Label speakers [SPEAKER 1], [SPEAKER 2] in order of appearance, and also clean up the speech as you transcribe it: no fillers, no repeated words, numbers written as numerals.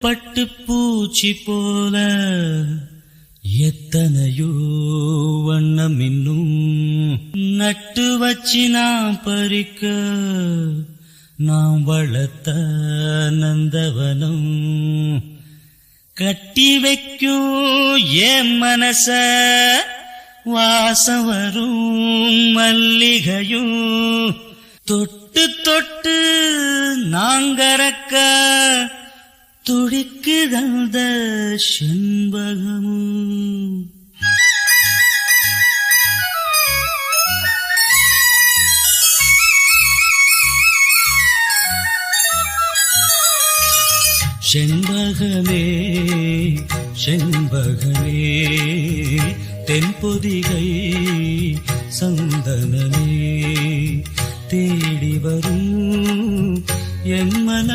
[SPEAKER 1] பட்டு பூச்சி போல எத்தனையோ வண்ணம் இன்னும் நட்டு வச்சு நாம் பறிக்க நாம் வளர்த்த நந்தவனம் கட்டி வைக்கும் என் மனச வாசம் வரும் மல்லிகையும் தொட்டு தொட்டு நாங்கறக்க துடிக்குதந்த செண்பகமும் செண்பகமே செண்பகமே தென்பொதிகை சந்தனமே தேடி வரும் என் மன